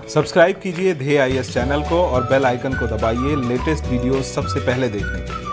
Subscribe कीजिए ध्येय IAS channel को और बेल आइकन को दबाइए लेटेस्ट वीडियो सबसे पहले देखने के लिए।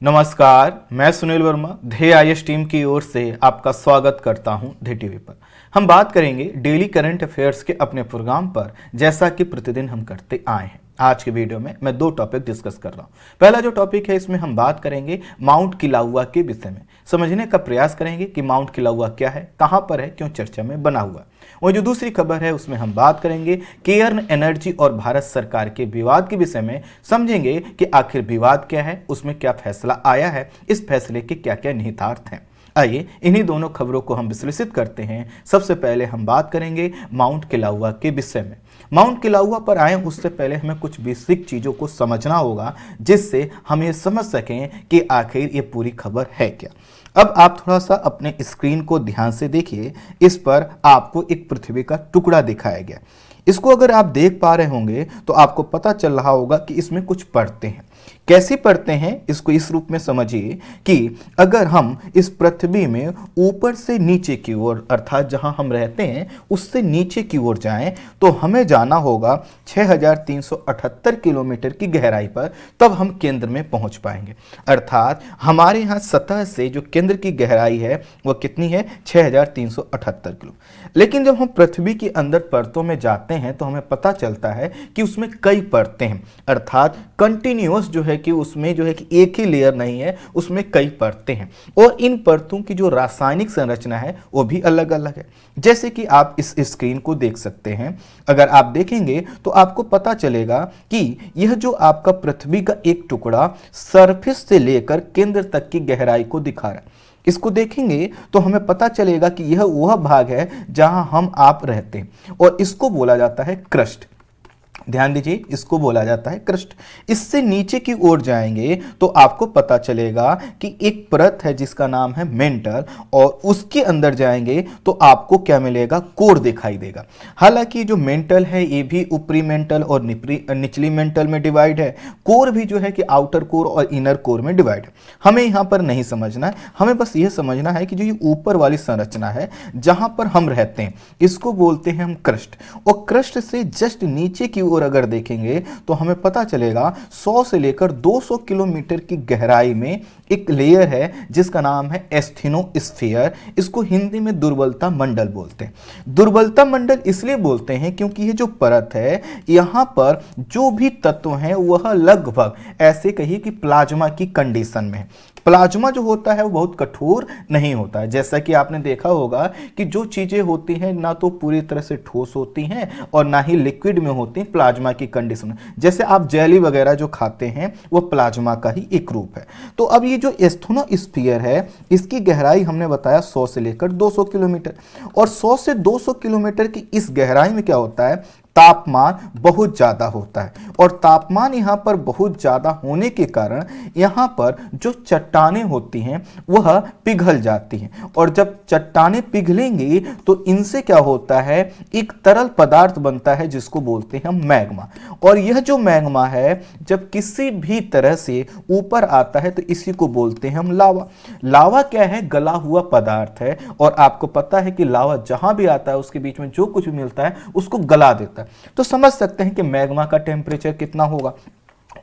नमस्कार, मैं सुनील वर्मा ध्येय आईएएस टीम की ओर से आपका स्वागत करता हूं ध्येय टीवी पर। हम बात करेंगे डेली करंट अफेयर्स के अपने प्रोग्राम पर, जैसा कि प्रतिदिन हम करते आए हैं। आज के वीडियो में मैं दो टॉपिक डिस्कस कर रहा हूं। पहला जो टॉपिक है, इसमें हम बात करेंगे माउंट किलाउआ के विषय में। समझने का प्रयास करेंगे कि माउंट किलाउआ क्या है, कहां पर है, क्यों चर्चा में बना हुआ है। और जो दूसरी खबर है, उसमें हम बात करेंगे केयर्न एनर्जी और भारत सरकार के विवाद के विषय में। समझेंगे कि आखिर विवाद क्या है, उसमें क्या फैसला आया है, इस फैसले के क्या क्या निहितार्थ हैं। आइए इन्हीं दोनों खबरों को हम विश्लेषित करते हैं। सबसे पहले हम बात करेंगे माउंट किलाउआ के विषय में। माउंट किलाउआ पर आए उससे पहले हमें कुछ बेसिक चीज़ों को समझना होगा, जिससे हम ये समझ सकें कि आखिर ये पूरी खबर है क्या। अब आप थोड़ा सा अपने स्क्रीन को ध्यान से देखिए। इस पर आपको एक पृथ्वी का टुकड़ा दिखाया गया। इसको अगर आप देख पा रहे होंगे तो आपको पता चल रहा होगा कि इसमें कुछ परतें हैं। कैसी परतें हैं, इसको इस रूप में समझिए कि अगर हम इस पृथ्वी में ऊपर से नीचे की ओर, अर्थात जहां हम रहते हैं उससे नीचे की ओर जाएं, तो हमें जाना होगा 6378 किलोमीटर की गहराई पर, तब हम केंद्र में पहुंच पाएंगे। अर्थात हमारे यहाँ सतह से जो केंद्र की गहराई है वह कितनी है, 6378 किलो। लेकिन जब हम पृथ्वी के अंदर परतों में जाते हैं तो हमें पता चलता है कि उसमें कई परतें हैं। अर्थात कंटिन्यूअस जो है कि उसमें जो है कि एक ही लेयर नहीं है, उसमें कई परतें हैं। और इन परतों की जो रासायनिक संरचना है वो भी अलग अलग है। जैसे कि आप इस स्क्रीन को देख सकते हैं। अगर आप देखेंगे तो आपको पता चलेगा कि यह जो आपका पृथ्वी का एक टुकड़ा सरफेस से लेकर केंद्र तक की गहराई को दिखा रहा है। इसको देखेंगे तो हमें पता चलेगा कि यह वह भाग है जहां हम आप रहते हैं, और इसको बोला जाता है क्रस्ट। ध्यान दीजिए, इसको बोला जाता है क्रस्ट। इससे नीचे की ओर जाएंगे तो आपको पता चलेगा कि एक परत है जिसका नाम है मेंटल, और उसके अंदर जाएंगे तो आपको क्या मिलेगा, कोर दिखाई देगा। हालांकि जो मेंटल है ये भी ऊपरी मेंटल और निचली मेंटल में डिवाइड है। कोर भी जो है कि आउटर कोर और इनर कोर में डिवाइड है। हमें यहाँ पर नहीं समझना है, हमें बस यह समझना है कि जो ये ऊपर वाली संरचना है जहां पर हम रहते हैं, इसको बोलते हैं हम क्रस्ट। और क्रस्ट से जस्ट नीचे की और अगर देखेंगे तो हमें पता चलेगा 100 से लेकर 200 किलोमीटर की गहराई में एक लेयर है जिसका नाम है एस्थेनोस्फीयर। इसको हिंदी में दुर्बलता मंडल बोलते हैं। दुर्बलता मंडल इसलिए बोलते हैं क्योंकि ये जो परत है, यहां पर जो भी तत्व हैं वह लगभग ऐसे कहिए कि प्लाज्मा की कंडीशन में है। प्लाज्मा जो होता है वो बहुत कठोर नहीं होता है। जैसा कि आपने देखा होगा कि जो चीजें होती हैं ना तो पूरी तरह से ठोस होती हैं और ना ही लिक्विड में होती हैं प्लाज्मा की कंडीशन में। जैसे आप जेली वगैरह जो खाते हैं वो प्लाज्मा का ही एक रूप है। तो अब ये जो एस्थेनोस्फीयर है, इसकी गहराई हमने बताया 100 से लेकर 200 किलोमीटर, और 100 से 200 किलोमीटर की इस गहराई में क्या होता है, तापमान बहुत ज़्यादा होता है। और तापमान यहाँ पर बहुत ज़्यादा होने के कारण यहाँ पर जो चट्टानें होती हैं वह पिघल जाती हैं, और जब चट्टानें पिघलेंगी तो इनसे क्या होता है, एक तरल पदार्थ बनता है जिसको बोलते हैं हम मैग्मा। और यह जो मैग्मा है जब किसी भी तरह से ऊपर आता है तो इसी को बोलते हैं हम लावा। लावा क्या है, गला हुआ पदार्थ है, और आपको पता है कि लावा जहां भी आता है उसके बीच में जो कुछ भी मिलता है उसको गला देता है। तो समझ सकते हैं कि मैग्मा का टेम्परेचर कितना होगा।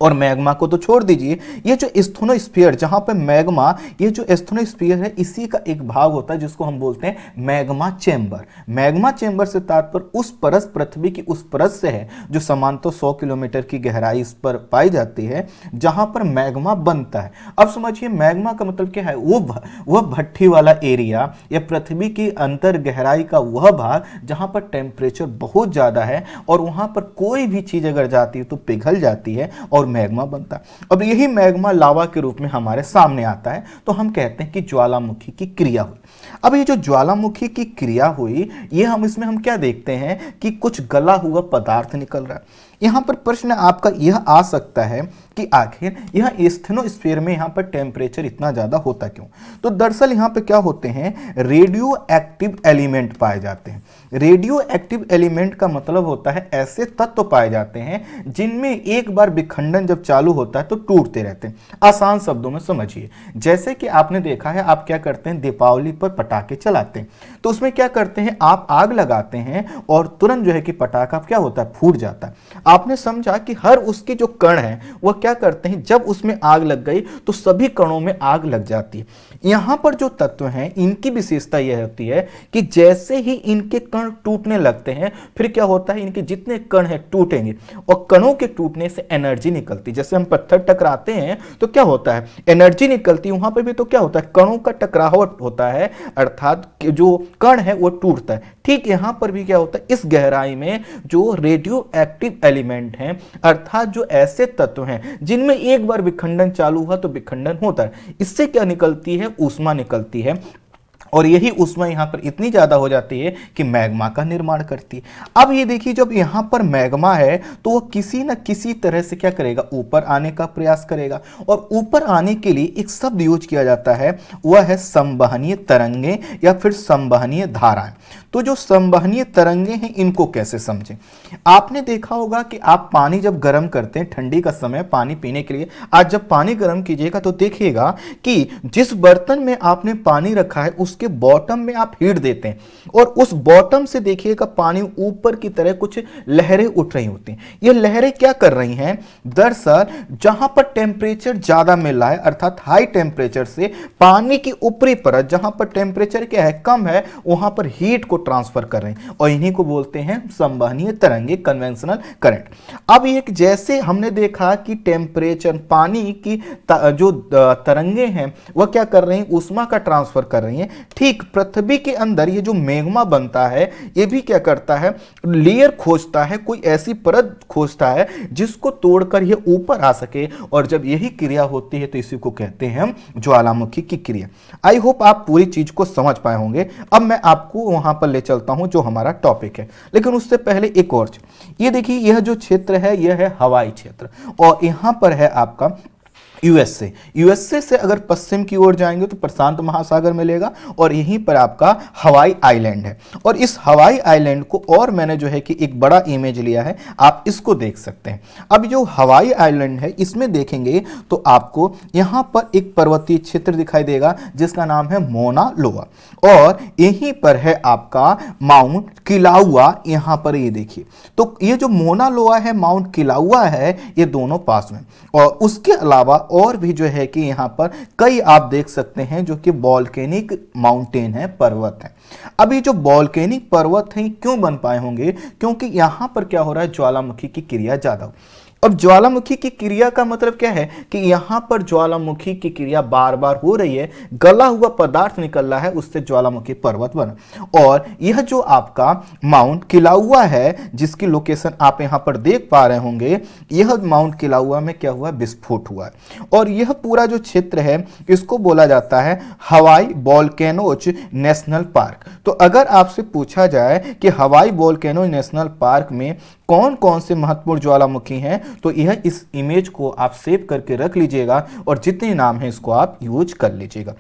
और मैग्मा को तो छोड़ दीजिए, ये जो एस्थेनोस्फीयर, जहां पे मैग्मा, ये जो एस्थेनोस्फीयर है इसी का एक भाग होता है जिसको हम बोलते हैं मैग्मा चेंबर। मैग्मा चेंबर से तात्पर्य उस परत, पृथ्वी की उस परत से है जो सामान्यतः 100 किलोमीटर की गहराई इस पर पाई जाती है जहां पर मैग्मा बनता है। अब समझिए मैग्मा का मतलब क्या है, वह भट्ठी वाला एरिया या पृथ्वी की अंतर गहराई का वह भाग जहां पर टेम्परेचर बहुत ज्यादा है और वहां पर कोई भी चीज अगर जाती है तो पिघल जाती है और मैग्मा बनता है। अब यही मैग्मा लावा के रूप में हमारे सामने आता है, तो हम कहते हैं कि ज्वालामुखी की क्रिया हुई। अब ये जो ज्वालामुखी की क्रिया हुई, ये इसमें हम क्या देखते हैं कि कुछ गला हुआ पदार्थ निकल रहा है। यहाँ पर प्रश्न आपका यह आ सकता है कि आखिर यह एस्थेनोस्फीयर में यहाँ पर टेम्परेचर इतना ज़्यादा होता क्यों। तो दरअसल यहाँ पे क्या होते हैं, रेडियो एक्टिव एलिमेंट पाए जाते हैं। रेडियो एक्टिव एलिमेंट का मतलब होता है ऐसे तत्व पाए जाते हैं जिनमें एक बार विखंडन जब चालू होता है तो टूटते रहते हैं। आसान शब्दों में समझिए, जैसे कि आपने देखा है, आप क्या करते हैं, दीपावली पर पटाखे चलाते हैं, तो उसमें क्या करते हैं, आप आग लगाते हैं और तुरंत जो है कि पटाखा क्या होता है, फूट जाता है। आपने समझा कि हर उसके जो कण हैं वह क्या करते हैं, जब उसमें आग लग गई तो सभी कणों में आग लग जाती है। यहां पर जो तत्व हैं इनकी विशेषता यह होती है कि जैसे ही इनके कण टूटने लगते हैं फिर क्या होता है, इनके जितने कण हैं टूटेंगे और कणों के टूटने से एनर्जी निकलती। जैसे हम पत्थर टकराते हैं तो क्या होता है, एनर्जी निकलती, वहां पर भी तो क्या होता है, कणों का टकराव होता है, अर्थात जो कण है वो टूटता है। ठीक यहां पर भी क्या होता है, इस गहराई में जो रेडियो एक्टिव एलिमेंट हैं, अर्थात जो ऐसे तत्व हैं जिनमें एक बार विखंडन चालू हुआ तो विखंडन होता है, इससे क्या निकलती है, ऊष्मा निकलती है और यही ऊष्मा यहाँ पर इतनी ज़्यादा हो जाती है कि मैग्मा का निर्माण करती है। अब ये देखिए, जब यहाँ पर मैग्मा है तो वह किसी न किसी तरह से क्या करेगा, ऊपर आने का प्रयास करेगा और ऊपर आने के लिए एक शब्द यूज किया जाता है, वह है संवहनीय तरंगे या फिर संवहनीय धाराएं। तो जो संवहनीय तरंगे हैं इनको कैसे समझें। आपने देखा होगा कि आप पानी जब गर्म करते हैं, ठंडी का समय पानी पीने के लिए, आज जब पानी गर्म कीजिएगा तो देखिएगा कि जिस बर्तन में आपने पानी रखा है उसके बॉटम में आप हीट देते हैं और उस बॉटम से देखिएगा पानी ऊपर की तरह कुछ लहरें उठ रही होती हैं। ये लहरें क्या कर रही हैं, दरअसल जहां पर टेम्परेचर ज्यादा मिल रहा है, अर्थात हाई टेम्परेचर से पानी की ऊपरी परत जहां पर टेम्परेचर क्या है, कम है, वहां पर हीट को ट्रांसफर कर रहे हैं और इन्हीं को बोलते हैं संवहनीय तरंगे, कन्वेंशनल करंट। अब एक जैसे हमने देखा कि टेम्परेचर, पानी की जो तरंगे हैं वह क्या कर रही हैं, ऊष्मा का ट्रांसफर कर रही हैं। ठीक पृथ्वी के अंदर ये जो मैग्मा बनता है ये भी क्या करता है, लेयर खोजता है, कोई ऐसी परत खोजता है जिसको तोड़कर ये ऊपर आ सके और जब यही क्रिया होती है तो इसी को कहते हैं हम ज्वालामुखी की क्रिया। आई होप आप पूरी चीज को समझ पाए होंगे। अब मैं आपको वहां पर ले चलता हूं जो हमारा टॉपिक है, लेकिन उससे पहले एक और चीज, ये देखिए यह जो क्षेत्र है यह है हवाई क्षेत्र और यहां पर है आपका यूएसए से अगर पश्चिम की ओर जाएंगे तो प्रशांत महासागर मिलेगा और यहीं पर आपका हवाई आइलैंड है। और इस हवाई आइलैंड को और मैंने जो है कि एक बड़ा इमेज लिया है, आप इसको देख सकते हैं। अब जो हवाई आइलैंड है इसमें देखेंगे तो आपको यहां पर एक पर्वतीय क्षेत्र दिखाई देगा जिसका नाम है मोना लोआ और यहीं पर है आपका माउंट किलाउआ। यहां पर ये देखिए, तो ये जो मोना लोआ है, माउंट किलाउआ है, ये दोनों पास में। और उसके अलावा और भी जो है कि यहां पर कई आप देख सकते हैं जो कि वोल्केनिक माउंटेन है, पर्वत है। अब ये जो वोल्केनिक पर्वत हैं क्यों बन पाए होंगे, क्योंकि यहां पर क्या हो रहा है, ज्वालामुखी की क्रिया ज्यादा हो। अब ज्वालामुखी की क्रिया का मतलब क्या है कि यहां पर ज्वालामुखी की क्रिया बार बार हो रही है, गला हुआ पदार्थ निकल रहा है, उससे ज्वालामुखी पर्वत बना। और यह जो आपका माउंट किलाउआ है जिसकी लोकेशन आप यहां पर देख पा रहे होंगे, यह माउंट किलाउआ में क्या हुआ, विस्फोट हुआ है। और यह पूरा जो क्षेत्र है इसको बोला जाता है हवाई वोल्केनोज नेशनल पार्क। तो अगर आपसे पूछा जाए कि हवाई वोल्केनोज नेशनल पार्क में कौन कौन से महत्वपूर्ण ज्वालामुखी हैं, तो यह इस इमेज को आप सेव करके रख लीजिएगा और जितने नाम हैं इसको आप यूज कर लीजिएगा।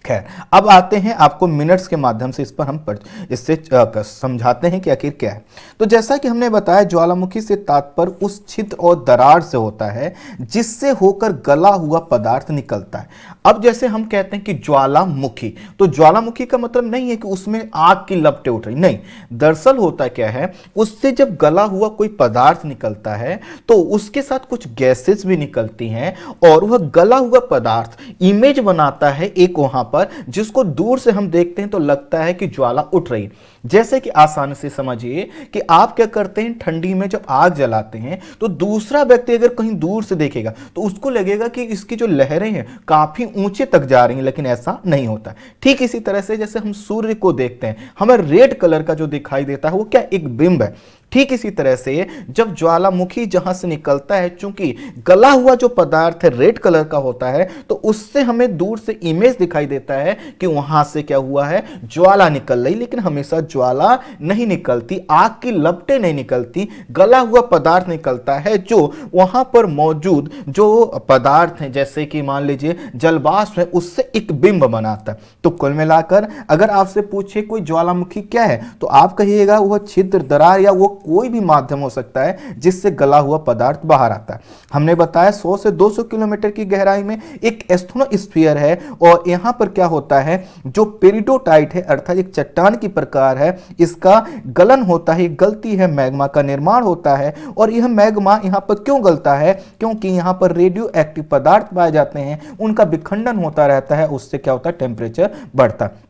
खैर, अब आते हैं आपको मिनट्स के माध्यम से इस पर हम इससे समझाते हैं कि आखिर क्या है। तो जैसा कि हमने बताया, ज्वालामुखी से तात्पर्य उस छिद्र और दरार से होता है जिससे होकर गला हुआ पदार्थ निकलता है। अब जैसे हम कहते हैं कि ज्वालामुखी, तो ज्वालामुखी का मतलब नहीं है कि उसमें आग की लपटें उठ रही, नहीं। दरअसल होता क्या है, उससे जब गला हुआ कोई पदार्थ निकलता है तो उसके साथ कुछ गैसेस भी निकलती हैं और वह गला हुआ पदार्थ इमेज बनाता है एक वहां पर, जिसको दूर से हम देखते हैं तो लगता है कि ज्वाला उठ रही। जैसे कि आसानी से समझिए कि आप क्या करते हैं, ठंडी में जब आग जलाते हैं तो दूसरा व्यक्ति अगर कहीं दूर से देखेगा तो उसको लगेगा कि इसकी जो लहरें हैं काफी ऊंचे तक जा रही हैं, लेकिन ऐसा नहीं होता। ठीक इसी तरह से जैसे हम सूर्य को देखते हैं, हमें रेड कलर का जो दिखाई देता है वो क्या, एक बिंब है। ठीक इसी तरह से जब ज्वालामुखी जहां से निकलता है, चूंकि गला हुआ जो पदार्थ है रेड कलर का होता है, तो उससे हमें दूर से इमेज दिखाई देता है कि वहां से क्या हुआ है, ज्वाला निकल रही। लेकिन हमेशा ज्वाला नहीं निकलती, आग की लपटें नहीं निकलती, गला हुआ पदार्थ निकलता है जो वहां पर मौजूद जो पदार्थ है, जैसे कि मान लीजिए जलवाष्प है, उससे एक बिंब बनाता है। तो कुल मिलाकर अगर आपसे पूछे कोई ज्वालामुखी क्या है, तो आप कहिएगा वह छिद्र, दरार या वो कोई भी माध्यम हो सकता है जिससे गला हुआ पदार्थ बाहर आता है। हमने बताया 100 से 200 किलोमीटर की गहराई में एक एस्थेनोस्फीयर है, और यहां पर क्या होता है, जो पेरिडोटाइट है अर्थात एक चट्टान की प्रकार है, इसका गलन होता है, गलती है, मैग्मा का निर्माण होता है। और यह मैग्मा यहां पर क्यों गलता है, क्योंकि यहां पर रेडियो एक्टिव पदार्थ पाए जाते हैं, उनका विखंडन होता रहता है, उससे क्या होता है, टेम्परेचर बढ़ता है।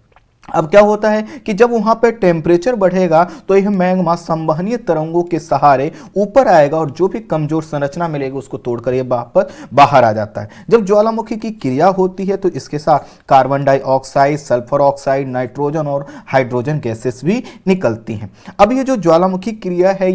अब क्या होता है कि जब वहां पे टेम्परेचर बढ़ेगा तो यह मैग्मा संवहनीय तरंगों के सहारे ऊपर आएगा, और जो भी कमजोर संरचना मिलेगी उसको तोड़कर यह वापस बाहर आ जाता है। जब ज्वालामुखी की क्रिया होती है तो इसके साथ carbon dioxide, sulphur oxide, nitrogen और हाइड्रोजन गैसेस भी निकलती हैं। अब ये जो ज्वालामुखी क्रिया है,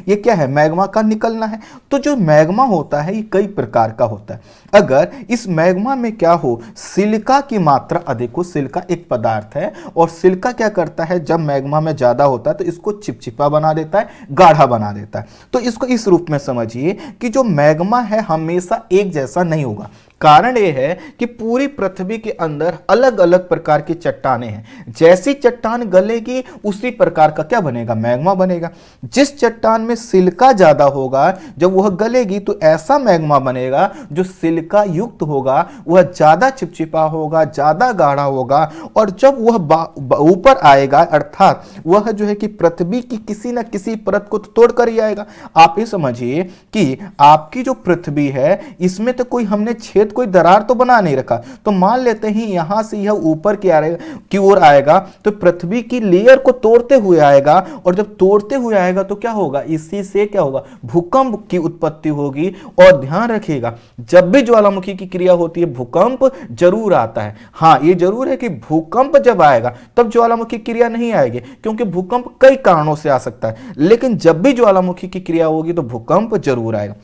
ये क्या है, मैग्मा का निकलना है। तो जो मैग्मा होता है ये कई प्रकार का होता है। अगर इस मैग्मा में क्या हो, सिलिका की मात्रा अधिक हो, सिलिका एक पदार्थ है, और सिलिका क्या करता है, जब मैग्मा में ज्यादा होता है तो इसको चिपचिपा बना देता है, गाढ़ा बना देता है। तो इसको इस रूप में समझिए कि जो मैग्मा है हमेशा एक जैसा नहीं होगा। कारण यह है कि पूरी पृथ्वी के अंदर अलग अलग प्रकार की चट्टानें हैं। जैसी चट्टान गलेगी उसी प्रकार का क्या बनेगा, मैग्मा बनेगा। जिस चट्टान में सिलिका ज्यादा होगा, जब वह गलेगी तो ऐसा मैग्मा बनेगा जो सिलिका युक्त होगा, वह ज्यादा चिपचिपा होगा, ज्यादा गाढ़ा होगा, और जब वह ऊपर आएगा अर्थात वह जो है कि पृथ्वी की किसी न किसी परत को तो तोड़कर ही आएगा। आप ये समझिए कि आपकी जो पृथ्वी है इसमें तो कोई हमने छेद, कोई दरार तो बना नहीं रखा। तो मान लेते हैं यहां से यह ऊपर की ओर आएगा तो पृथ्वी की लेयर को तोड़ते हुए आएगा, और जब तोड़ते हुए आएगा तो क्या होगा, इसी से क्या होगा, भूकंप की उत्पत्ति होगी। और ध्यान रखिएगा जब भी ज्वालामुखी की क्रिया होती है भूकंप जरूर आता है। हां ये जरूर है कि भूकंप जब आएगा तब ज्वालामुखी क्रिया नहीं आएगी, क्योंकि भूकंप कई कारणों से आ सकता है। लेकिन जब भी ज्वालामुखी की क्रिया होगी तो भूकंप जरूर आएगा।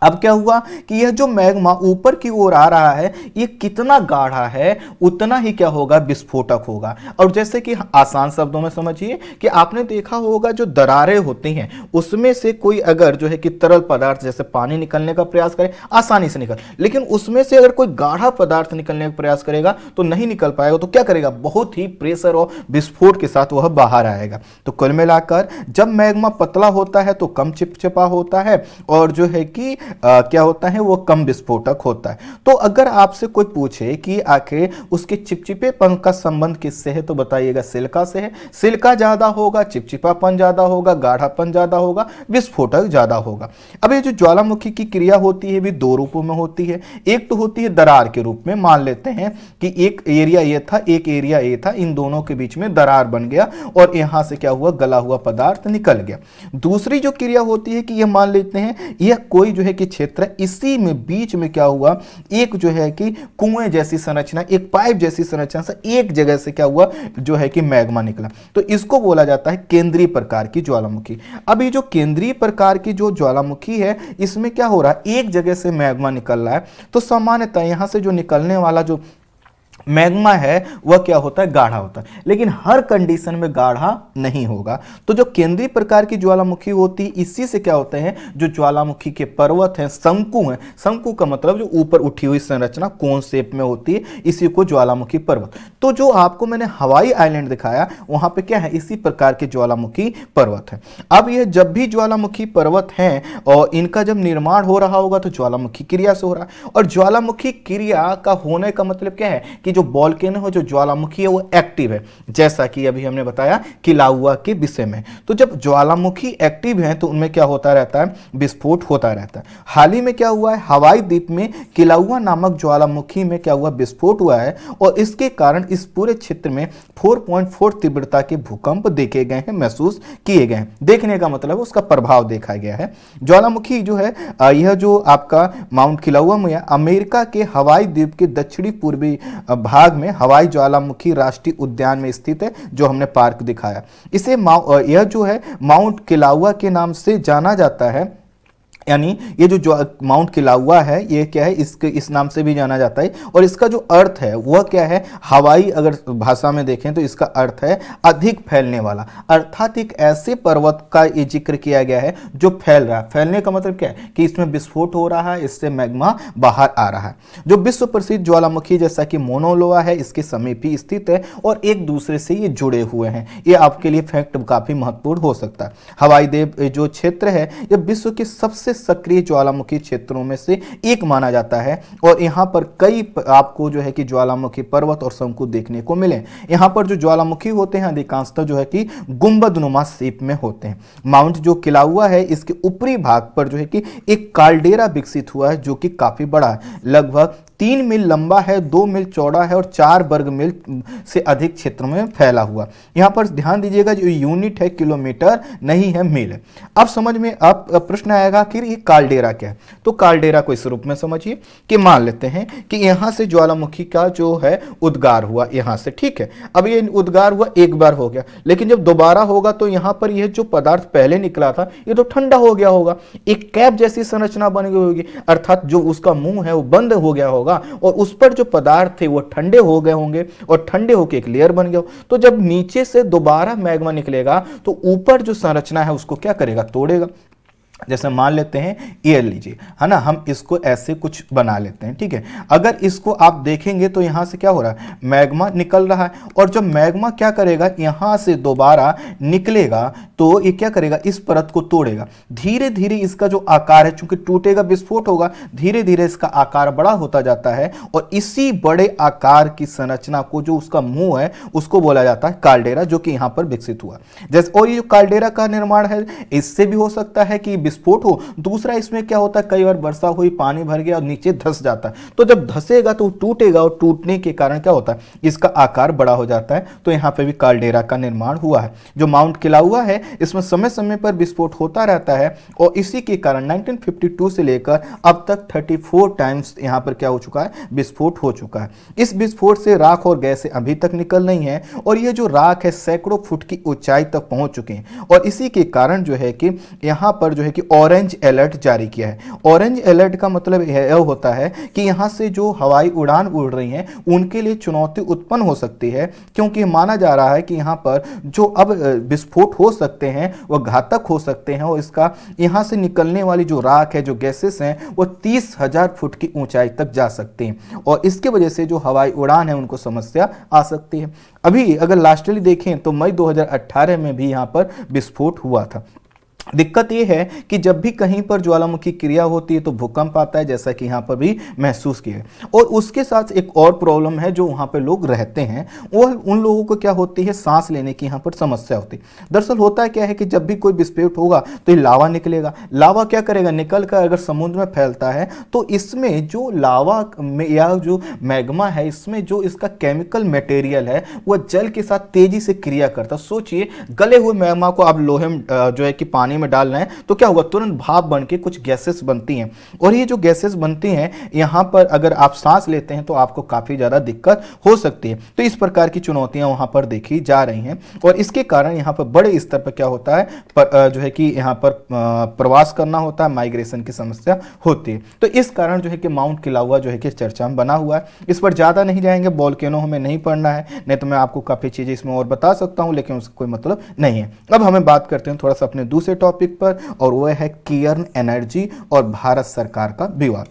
अब क्या हुआ कि यह जो मैग्मा ऊपर की ओर आ रहा है ये कितना गाढ़ा है उतना ही क्या होगा, विस्फोटक होगा। और जैसे कि आसान शब्दों में समझिए कि आपने देखा होगा जो दरारें होती हैं उसमें से कोई अगर जो है कि तरल पदार्थ जैसे पानी निकलने का प्रयास करे आसानी से निकल, लेकिन उसमें से अगर कोई गाढ़ा पदार्थ निकलने का प्रयास करेगा तो नहीं निकल पाएगा। तो क्या करेगा, बहुत ही प्रेशर और विस्फोट के साथ वह बाहर आएगा। तो कुल मिलाकर जब मैग्मा पतला होता है तो कम चिपचिपा होता है, और जो है कि क्या होता है वो कम विस्फोटक होता है। तो अगर आपसे कोई पूछे कि आखिर उसके चिपचिपेपन का संबंध किससे है, तो बताइएगा सिलिका से है। सिलिका ज्यादा होगा, चिपचिपापन ज्यादा होगा, गाढ़ापन ज्यादा होगा, विस्फोटक ज्यादा होगा। अब ये जो ज्वालामुखी की क्रिया होती है भी दो रूपों में होती है। एक तो होती है दरार के रूप में, मान लेते हैं कि एक एरिया ए था, एक एरिया ए था, इन दोनों के बीच में दरार बन गया और यहां से क्या हुआ, गला हुआ पदार्थ निकल गया। दूसरी जो क्रिया होती है कि यह मान लेते हैं यह कोई जो है कि क्षेत्र, इसी में बीच में क्या हुआ, एक जो है कि कुएं जैसी संरचना, एक पाइप जैसी संरचना से एक जगह से क्या हुआ जो है कि मैग्मा निकला। तो इसको बोला जाता है केंद्रीय प्रकार की ज्वालामुखी। अब ये जो केंद्रीय प्रकार की जो ज्वालामुखी है इसमें क्या हो रहा है, एक जगह से मैग्मा निकल रहा है। तो सामान्यतः यहां से जो निकलने वाला जो मैग्मा है वह क्या होता है, गाढ़ा होता है, लेकिन हर कंडीशन में गाढ़ा नहीं होगा। तो जो केंद्रीय प्रकार की ज्वालामुखी होती है इसी से क्या होते हैं, जो ज्वालामुखी के पर्वत हैं, शंकु हैं, शंकु का मतलब जो ऊपर उठी हुई संरचना कोन शेप में होती है, इसी को ज्वालामुखी पर्वत। तो जो आपको मैंने हवाई आइलैंड दिखाया वहां पे क्या है, इसी प्रकार के ज्वालामुखी पर्वत है। अब यह जब भी ज्वालामुखी पर्वत हैं और इनका जब निर्माण हो रहा होगा तो ज्वालामुखी क्रिया से हो रहा है। और ज्वालामुखी क्रिया का होने का मतलब क्या है कि जो वोल्केनो है, जो ज्वालामुखी है वो एक्टिव है, जैसा कि अभी हमने बताया किलाउआ के विषय में। तो जब ज्वालामुखी एक्टिव है तो उनमें क्या होता रहता है, विस्फोट होता रहता है। हाल ही में क्या हुआ है, हवाई द्वीप में किलाउआ नामक ज्वालामुखी में क्या हुआ, विस्फोट हुआ है, और इसके कारण इस पूरे क्षेत्र में 4.4 तीव्रता के भूकंप देखे गए हैं, महसूस किए गए हैं। देखने का मतलब उसका प्रभाव देखा गया है। ज्वालामुखी जो है यह जो आपका माउंट किलाउआ में अमेरिका के हवाई द्वीप के दक्षिणी पूर्वी भाग में हवाई ज्वालामुखी राष्ट्रीय उद्यान में स्थित है, जो हमने पार्क दिखाया। इसे यह जो है माउंट किलाउआ के नाम से जाना जाता है, यानी ये जो माउंट किलाउआ है ये क्या है, इस नाम से भी जाना जाता है। और इसका जो अर्थ है वह क्या है, हवाई अगर भाषा में देखें तो इसका अर्थ है अधिक फैलने वाला, अर्थात एक ऐसे पर्वत का ये जिक्र किया गया है जो फैल रहा है। फैलने का मतलब क्या है कि इसमें विस्फोट हो रहा है, इससे मैग्मा बाहर आ रहा है। जो विश्व प्रसिद्ध ज्वालामुखी जैसा कि मोनोलोआ है, इसके समीप ही स्थित है और एक दूसरे से ये जुड़े हुए हैं। ये आपके लिए फैक्ट काफी महत्वपूर्ण हो सकता है। हवाई देव जो क्षेत्र है यह विश्व के सबसे सक्रिय ज्वालामुखी क्षेत्रों में से एक माना जाता है और यहां पर कई आपको जो है कि ज्वालामुखी पर्वत और शंकु देखने को मिले। यहां पर जो ज्वालामुखी होते हैं अधिकांशतः जो है कि गुंबदनुमा शेप में होते हैं। माउंट जो किलाउआ है इसके ऊपरी भाग पर जो है कि एक काल्डेरा विकसित हुआ है जो कि काफी बड़ा है, लगभग 3 मील लंबा है, 2 मील चौड़ा है और 4 वर्ग मील से अधिक क्षेत्र में फैला हुआ। यहां पर ध्यान दीजिएगा जो यूनिट है किलोमीटर नहीं है, मील है। अब समझ में अब प्रश्न आएगा कि ये काल्डेरा क्या है। तो काल्डेरा को इस रूप में समझिए कि मान लेते हैं कि यहां से ज्वालामुखी का जो है उद्गार हुआ यहां से, ठीक है। अब ये उद्गार हुआ एक बार हो गया, लेकिन जब दोबारा होगा तो यहां पर यह जो पदार्थ पहले निकला था ये तो ठंडा हो गया होगा, एक कैप जैसी संरचना बन गई होगी, अर्थात जो उसका मुंह है वो बंद हो गया होगा और उस पर जो पदार्थ थे वो ठंडे हो गए होंगे और ठंडे होकर एक लेयर बन गया। तो जब नीचे से दोबारा मैग्मा निकलेगा तो ऊपर जो संरचना है उसको क्या करेगा, तोड़ेगा। जैसे मान लेते हैं ये लीजिए, है ना, हम इसको ऐसे कुछ बना लेते हैं, ठीक है। अगर इसको आप देखेंगे तो यहां से क्या हो रहा है, मैग्मा निकल रहा है और जब मैग्मा क्या करेगा यहां से दोबारा निकलेगा तो ये क्या करेगा, इस परत को तोड़ेगा। धीरे धीरे इसका जो आकार है, चूंकि टूटेगा विस्फोट होगा, धीरे धीरे इसका आकार बड़ा होता जाता है और इसी बड़े आकार की संरचना को जो उसका मुंह है उसको बोला जाता है काल्डेरा, जो कि यहां पर विकसित हुआ। जैसे और ये जो काल्डेरा का निर्माण है इससे भी हो सकता है कि विस्फोट हो। दूसरा इसमें क्या होता है, कई बार वर्षा हुई, पानी भर गया और नीचे धंस जाता है, तो जब धंसेगा तो टूटेगा और टूटने के कारण क्या होता है, इसका आकार बड़ा हो जाता है। तो यहां पे भी काल्डेरा का निर्माण हुआ है। जो माउंट किलाउआ है इसमें समय समय पर विस्फोट होता रहता है और इसी के कारण 1952 से लेकर अब तक 34 टाइम्स यहां पर क्या हो चुका है, विस्फोट हो चुका है। इस विस्फोट से राख और गैसें अभी तक निकल रही हैं और ये जो राख है सैकड़ों फुट की ऊंचाई तक पहुंच चुके हैं और इसी के कारण जो है कि यहां पर जो है कि ऑरेंज अलर्ट जारी किया है। ऑरेंज अलर्ट का मतलब यह होता है कि यहां से जो हवाई उड़ान उड़ रही हैं उनके लिए चुनौती उत्पन्न हो सकती है, क्योंकि माना जा रहा है कि यहां पर जो अब विस्फोट हो सकते हैं वह घातक हो सकते हैं और इसका यहां से निकलने वाली जो राख है, जो गैसेस हैं, वो 30,000 फुट की ऊंचाई तक जा सकती हैं और इसके वजह से जो हवाई उड़ान है उनको समस्या आ सकती है। अभी अगर लास्टली देखें तो मई 2018 में भी यहां पर विस्फोट हुआ था। दिक्कत यह है कि जब भी कहीं पर ज्वालामुखी क्रिया होती है तो भूकंप आता है, जैसा कि यहाँ पर भी महसूस किया। और उसके साथ एक और प्रॉब्लम है, जो वहाँ पे लोग रहते हैं वो उन लोगों को क्या होती है, सांस लेने की यहाँ पर समस्या होती है। दरअसल होता है क्या है कि जब भी कोई विस्फोट होगा तो ये लावा निकलेगा। लावा क्या करेगा, निकल कर अगर समुद्र में फैलता है तो इसमें जो लावा में या जो मैग्मा है इसमें जो इसका केमिकल मटेरियल है वह जल के साथ तेजी से क्रिया करता है। सोचिए गले हुए मैग्मा को आप लोहे में जो है कि पानी में डालना है तो क्या होगा, तुरंत भाप बन के कुछ गैसेस बनती हैं और ये जो गैसेस बनती हैं यहां पर अगर आप सांस लेते हैं तो आपको काफी ज्यादा दिक्कत हो सकती है। तो इस प्रकार की चुनौतियां वहां पर देखी जा रही हैं और इसके कारण यहां पर बड़े स्तर पर क्या होता है, जो है कि यहां पर प्रवास करना होता है, माइग्रेशन की समस्या होती है। तो इस कारण जो है कि माउंट किलाउआ जो है कि चर्चा में बना हुआ है। इस पर ज्यादा नहीं जाएंगे, वोल्केनो हमें नहीं पढ़ना है, नहीं तो मैं आपको काफी चीजें इसमें और बता सकता हूं, लेकिन उसका कोई मतलब नहीं है। अब हमें बात करते हैं थोड़ा सा अपने दूसरे टॉपिक पर और वह है केयर्न एनर्जी और भारत सरकार का विवाद।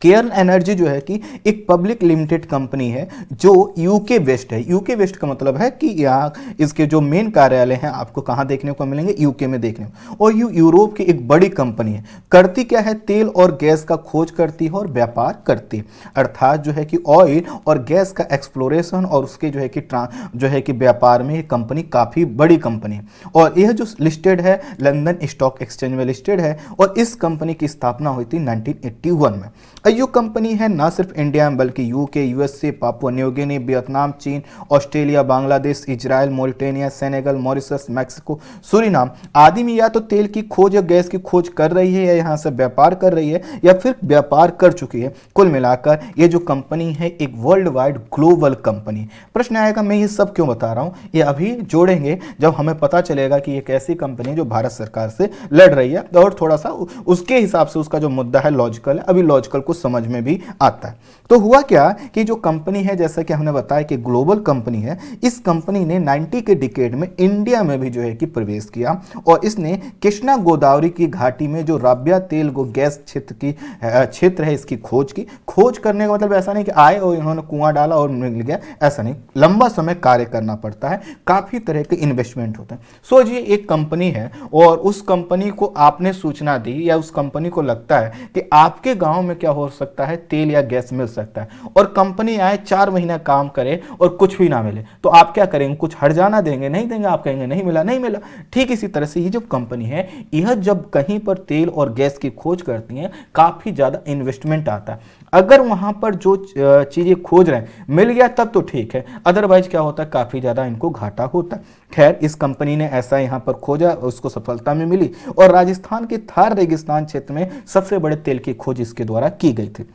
केयर्न एनर्जी जो है कि एक पब्लिक लिमिटेड कंपनी है जो यूके वेस्ट है। यूके वेस्ट का मतलब है कि यहाँ इसके जो मेन कार्यालय हैं आपको कहाँ देखने को मिलेंगे, यूके में देखने को। और यूरोप की एक बड़ी कंपनी है। करती क्या है, तेल और गैस का खोज करती है और व्यापार करती है, अर्थात जो है कि ऑयल और गैस का एक्सप्लोरेशन और उसके जो है कि व्यापार में ये कंपनी काफ़ी बड़ी कंपनी है। और यह जो लिस्टेड है लंदन स्टॉक एक्सचेंज में लिस्टेड है और इस कंपनी की स्थापना हुई थी 1981 में। कईयों कंपनी है ना सिर्फ इंडिया में बल्कि UK, USA, Papua New Guinea, Vietnam, चीन, Australia, Bangladesh, Israel, Mauritania, Senegal, Mauritius, Mexico, Suriname आदि में या तो तेल की खोज या गैस की खोज कर रही है या यहाँ से व्यापार कर रही है या फिर व्यापार कर चुकी है। कुल मिलाकर ये जो कंपनी है एक वर्ल्ड वाइड ग्लोबल कंपनी। प्रश्न आएगा मैं ये सब क्यों बता रहा हूँ, ये अभी जोड़ेंगे जब हमें पता चलेगा कि एक ऐसी कंपनी जो भारत सरकार से लड़ रही है और थोड़ा सा उसके हिसाब से उसका जो मुद्दा है लॉजिकल है, अभी लॉजिकल को समझ में भी आता है। तो हुआ क्या कि जो कंपनी है जैसा कि हमने बताया कि ग्लोबल कंपनी है, इस कंपनी ने 90 के डिकेड में इंडिया में भी जो है कि प्रवेश किया और इसने कृष्णा गोदावरी की घाटी में जो राबिया तेल गैस क्षेत्र है इसकी खोज करने का मतलब ऐसा नहीं कि आए और इन्होंने कुआं डाला और मिल गया, ऐसा नहीं। लंबा समय कार्य करना पड़ता है, काफी तरह के इन्वेस्टमेंट होते हैं। सोचिए एक कंपनी है और उस कंपनी को आपने सूचना दी या उस कंपनी को लगता है कि आपके गांव में क्या हो सकता है, तेल या गैस मिल सकता है, और कंपनी आए 4 महीना काम करे और कुछ भी ना मिले, तो आप क्या करेंगे? कुछ हर्जाना देंगे? नहीं देंगे, आप कहेंगे नहीं मिला नहीं मिला। ठीक इसी तरह से ये जो कंपनी है यह जब कहीं पर तेल और गैस की खोज करती है काफी ज्यादा इन्वेस्टमेंट आता है। अगर वहां पर जो चीजें खोज रहे हैं मिल गया तब तो ठीक है, अदरवाइज क्या होता है, काफी ज्यादा इनको घाटा होता है। खैर इस कंपनी ने ऐसा यहां पर खोजा, उसको सफलता में मिली और राजस्थान के थार रेगिस्तान क्षेत्र में सबसे बड़े तेल की खोज इसके द्वारा की गई थी।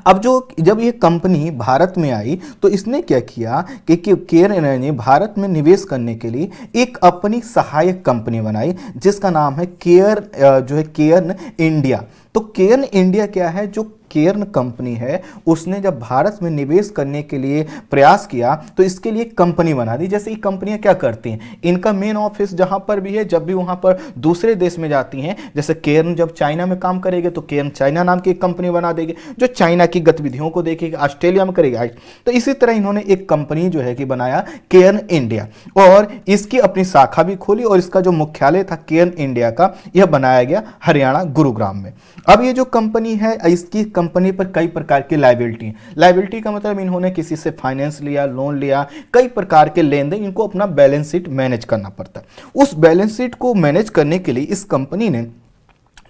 अब जब ये कंपनी भारत में आई तो इसने क्या किया कि केयर्न ने भारत में निवेश करने के लिए एक अपनी सहायक कंपनी बनाई जिसका नाम है केयर्न इंडिया। तो केयर्न इंडिया क्या है? जो केयर्न कंपनी है उसने जब भारत में निवेश करने के लिए प्रयास किया तो इसके लिए कंपनी बना दी। जैसे ये कंपनियां क्या करती हैं, इनका मेन ऑफिस जहां पर भी है, जब भी वहां पर दूसरे देश में जाती हैं, जैसे केयर्न जब चाइना में काम करेगी तो केयर्न चाइना नाम की एक कंपनी बना देगी जो चाइना की गतिविधियों को देखेगी, ऑस्ट्रेलिया में करेगी। तो इसी तरह इन्होंने एक कंपनी जो है कि बनाया केयर्न इंडिया और इसकी अपनी शाखा भी खोली और इसका जो मुख्यालय था केयर्न इंडिया का यह बनाया गया हरियाणा गुरुग्राम में। अब ये जो कंपनी है इसकी कंपनी पर कई प्रकार की लायबिलिटी का मतलब इन्होंने किसी से फाइनेंस लिया, लोन लिया, कई प्रकार के लेन देन, इनको अपना बैलेंस शीट मैनेज करना पड़ता है। उस बैलेंस शीट को मैनेज करने के लिए इस कंपनी ने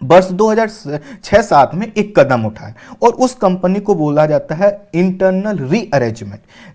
वर्ष 2006-7 में एक कदम उठाया और उस कंपनी को बोला जाता है इंटरनल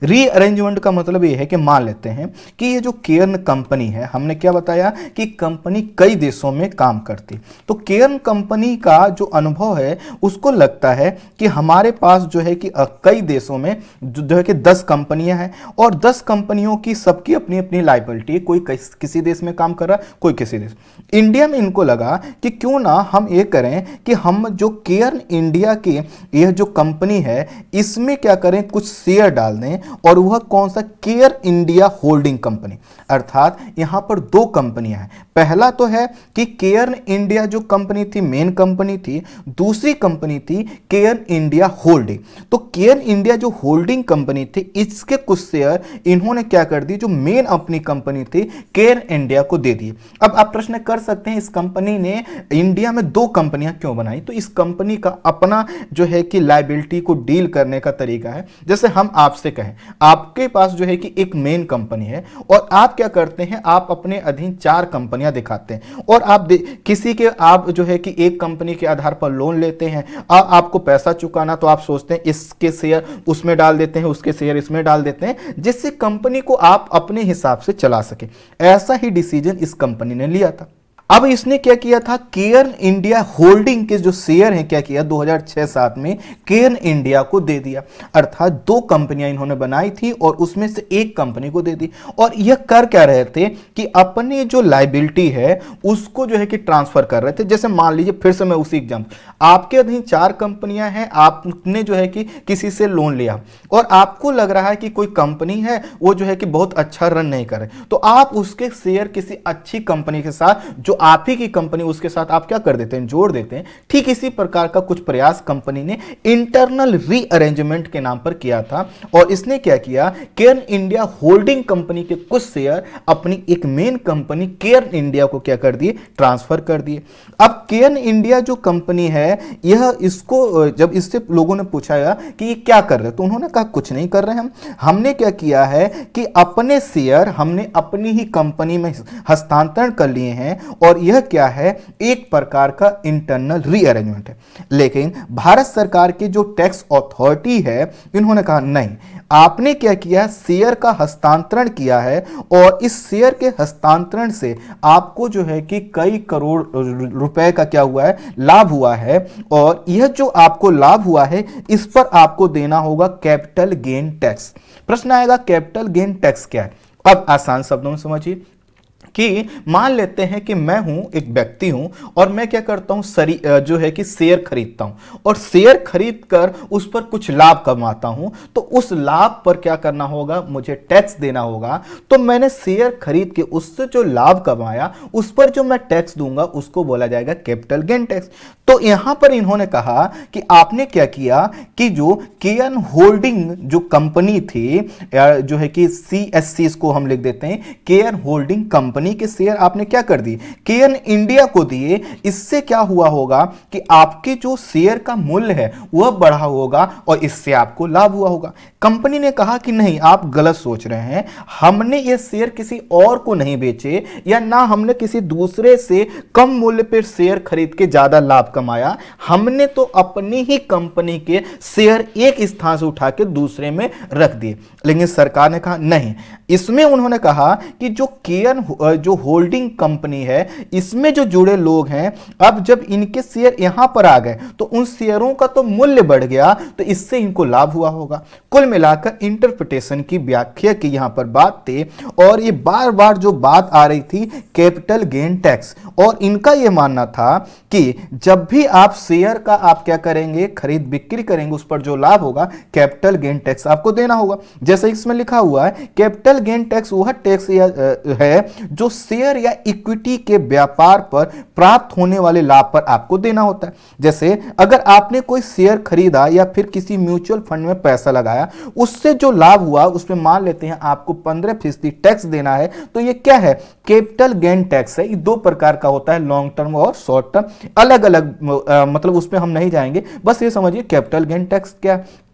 रीअरेंजमेंट का मतलब ये है कि मान लेते हैं कि ये जो केयर्न कंपनी है, हमने क्या बताया कि कंपनी कई देशों में काम करती, तो केयर्न कंपनी का जो अनुभव है उसको लगता है कि हमारे पास जो है कि कई देशों में जो है कि 10 कंपनियां हैं और 10 कंपनियों की सबकी अपनी अपनी लायबिलिटी है, कोई किसी देश में काम कर रहा है, कोई किसी देश। इंडिया में इनको लगा कि क्यों ना हम ये करें कि हम जो केयर्न इंडिया की यह जो कंपनी है इसमें क्या करें, कुछ शेयर डाल दें और वह कौन सा, केयर इंडिया होल्डिंग कंपनी। अर्थात यहां पर 2 कंपनियां हैं। पहला तो है कि केयर्न इंडिया जो कंपनी थी मेन कंपनी थी, दूसरी कंपनी थी केयर इंडिया होल्डिंग। तो केयर इंडिया जो होल्डिंग कंपनी थी इसके कुछ शेयर इन्होंने क्या कर दिए, जो मेन अपनी कंपनी थी केयर इंडिया को दे दिए। अब आप प्रश्न कर सकते हैं इस कंपनी ने इंडिया में 2 कंपनियां क्यों बनाई? तो इस कंपनी का अपना जो है कि लायबिलिटी को डील करने का तरीका है। जैसे हम आपसे कहें आपके पास जो है कि एक मेन कंपनी है और आप क्या करते हैं, आप अपने अधीन 4 कंपनियां दिखाते हैं और आप जो है कि एक कंपनी के आधार पर लोन लेते हैं, आपको पैसा चुकाना, तो आप सोचते हैं इसके शेयर उसमें डाल देते हैं, उसके शेयर इसमें डाल देते हैं, जिससे कंपनी को आप अपने हिसाब से चला सके। ऐसा ही डिसीजन इस कंपनी ने लिया था। अब इसने क्या किया था, केयर्न इंडिया होल्डिंग के जो शेयर हैं क्या किया, 2006-7 में केयर्न इंडिया को दे दिया। अर्थात 2 कंपनियां इन्होंने बनाई थी और उसमें से एक कंपनी को दे दी। और यह कर क्या रहे थे कि अपनी जो लायबिलिटी है उसको जो है कि ट्रांसफर कर रहे थे। जैसे मान लीजिए फिर से मैं उसी एग्जाम्पल, आपके अधीन 4 कंपनियां हैं, आपने जो है कि किसी से लोन लिया और आपको लग रहा है कि कोई कंपनी है वो जो है कि बहुत अच्छा रन नहीं कर रहे, तो आप उसके शेयर किसी अच्छी कंपनी के साथ, जो आप ही की कंपनी, उसके साथ आप क्या कर देते हैं, जोड़ देते हैं। ठीक इसी प्रकार का कुछ प्रयास कंपनी ने इंटरनल रीअरेंजमेंट के नाम पर किया था और इसने क्या किया, केयर्न इंडिया होल्डिंग कंपनी के कुछ शेयर अपनी एक मेन कंपनी केयर्न इंडिया को क्या कर दिए, ट्रांसफर कर दिए। अब केयर्न इंडिया जो कंपनी है यह इसको जब इससे लोगों ने पूछा कि ये क्या कर रहे, तो उन्होंने कहा कुछ नहीं कर रहे हमने क्या किया है कि अपने शेयर हमने अपनी ही कंपनी में हस्तांतरण कर लिए हैं और यह क्या है, एक प्रकार का इंटरनल रीअरेंजमेंट है। लेकिन भारत सरकार की जो टैक्स अथॉरिटी है, इन्होंने कहा नहीं, आपने क्या किया, शेयर का हस्तांतरण किया है और इस शेयर के हस्तांतरण से आपको जो है कि कई करोड़ रुपए का क्या हुआ है, लाभ हुआ है, और यह जो आपको लाभ हुआ है इस पर आपको देना होगा कैपिटल गेन टैक्स। प्रश्न आएगा कैपिटल गेन टैक्स क्या है। अब आसान शब्दों में समझिए कि मान लेते हैं कि मैं हूं, एक व्यक्ति हूं, और मैं क्या करता हूं, जो है कि शेयर खरीदता हूं, और शेयर खरीद कर उस पर कुछ लाभ कमाता हूं, तो उस लाभ पर क्या करना होगा, मुझे टैक्स देना होगा। तो मैंने शेयर खरीद के उससे जो लाभ कमाया उस पर जो मैं टैक्स दूंगा उसको बोला जाएगा कैपिटल गेन टैक्स। तो यहां पर इन्होंने कहा कि आपने क्या किया कि जो केएन होल्डिंग जो कंपनी थी, जो है कि सीएससी इसको हम लिख देते हैं, केएन होल्डिंग कंपनी के शेयर आपने क्या कर दिए, केएन इंडिया को दिए। इससे क्या हुआ होगा कि आपके जो शेयर का मूल्य है वह बढ़ा होगा और इससे आपको लाभ हुआ होगा। कंपनी ने कहा कि नहीं, आप गलत सोच रहे हैं, हमने ये शेयर किसी और को नहीं बेचे, या ना हमने किसी दूसरे से कम मूल्य पर शेयर खरीद के ज्यादा लाभ कमाया, हमने तो अपनी ही कंपनी के शेयर एक स्थान से उठा के दूसरे में रख दिए। लेकिन सरकार ने कहा नहीं, इसमें उन्होंने कहा कि जो केएन जो होल्डिंग कंपनी है, इसमें जो जुड़े लोग हैं, अब जब इनके शेयर यहां पर आ गए तो उन शेयरों का तो मूल्य बढ़ गया, तो इससे इनको लाभ हुआ होगा। कुल मिलाकर इंटरप्रिटेशन की व्याख्या की यहां पर बात थी, और ये बार बार जो बात आ रही थी कैपिटल गेन टैक्स, और इनका यह मानना था कि जब भी आप शेयर का आप क्या करेंगे, खरीद बिक्री करेंगे, उस पर जो लाभ होगा कैपिटल गेन टैक्स आपको देना होगा। जैसे इसमें लिखा हुआ है, कैपिटल गेन टैक्स वह टैक्स है जो शेयर या इक्विटी के व्यापार पर प्राप्त होने वाले लाभ पर आपको देना होता है। जैसे अगर आपने कोई शेयर खरीदा या फिर किसी म्यूचुअल फंड में पैसा लगाया, उससे जो लाभ हुआ उसमें मान लेते हैं आपको 15% टैक्स देना है, तो ये क्या है, कैपिटल गेन टैक्स है। ये दो प्रकार का होता है, लॉन्ग टर्म और शॉर्ट टर्म, अलग अलग मतलब उसमें हम नहीं जाएंगे, बस ये समझिए कैपिटल गेन टैक्स क्या है।